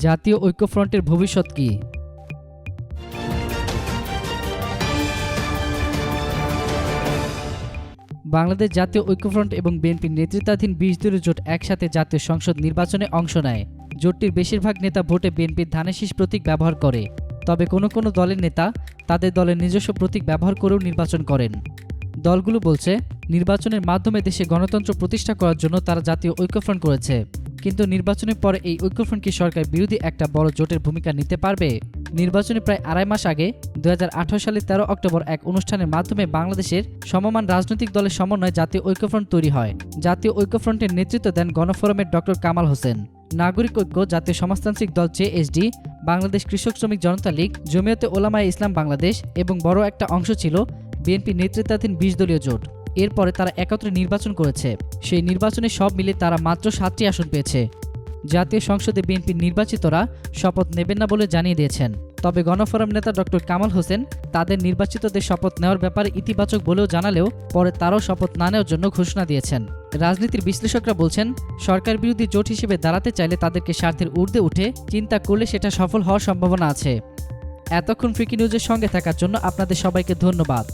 জাতীয় ঐক্যফ্রন্টের ভবিষ্যৎ কি? বাংলাদেশ জাতীয় ঐক্যফ্রন্ট এবং বিএনপির নেতৃত্বাধীন ২০ দলীয় জোট একসাথে জাতীয় সংসদ নির্বাচনে অংশ নেয়। জোটটির বেশিরভাগ নেতা ভোটে বিএনপির ধানের শীষ প্রতীক ব্যবহার করে, তবে কোনো কোনো দলের নেতা তাদের দলের নিজস্ব প্রতীক ব্যবহার করেও নির্বাচন করেন। দলগুলো বলছে, নির্বাচনের মাধ্যমে দেশে গণতন্ত্র প্রতিষ্ঠা করার জন্য তারা জাতীয় ঐক্যফ্রন্ট করেছে। কিন্তু নির্বাচনের পরে এই ঐক্যফ্রন্ট কি সরকার বিরোধী একটা বড় জোটের ভূমিকা নিতে পারবে? নির্বাচনে প্রায় আড়াই মাস আগে ২০১৮ সালের ১৩ অক্টোবর এক অনুষ্ঠানের মাধ্যমে বাংলাদেশের সমমান রাজনৈতিক দলের সমন্বয়ে জাতীয় ঐক্যফ্রন্ট তৈরি হয়। জাতীয় ঐক্যফ্রন্টের নেতৃত্ব দেন গণফোরামের ডক্টর কামাল হোসেন। নাগরিক ঐক্য, জাতীয় সমাজতান্ত্রিক দল জেএসডি, বাংলাদেশ কৃষক শ্রমিক জনতা লীগ, জমিয়তে ওলামায়ে ইসলাম বাংলাদেশ এবং বড় একটা অংশ ছিল বিএনপি নেতৃত্বাধীন ২০ দলীয় জোট। এরপরে তারা একত্রে নির্বাচন করেছে। সেই নির্বাচনে সব মিলে তারা মাত্র ৭টি আসন পেয়েছে। জাতীয় সংসদে বিএনপির নির্বাচিতরা শপথ নেবেন না বলে জানিয়ে দিয়েছেন। তবে গণফোরাম নেতা ডক্টর কামাল হোসেন তাদের নির্বাচিতদের শপথ নেওয়ার ব্যাপারে ইতিবাচক বলেও জানালেও পরে তারাও শপথ না নেওয়ার জন্য ঘোষণা দিয়েছেন। রাজনীতির বিশ্লেষকরা বলছেন, সরকার বিরোধী জোট হিসেবে দাঁড়াতে চাইলে তাদেরকে স্বার্থের ঊর্ধ্বে উঠে চিন্তা করলে সেটা সফল হওয়ার সম্ভাবনা আছে। এতক্ষণ ফ্রিকি নিউজের সঙ্গে থাকার জন্য আপনাদের সবাইকে ধন্যবাদ।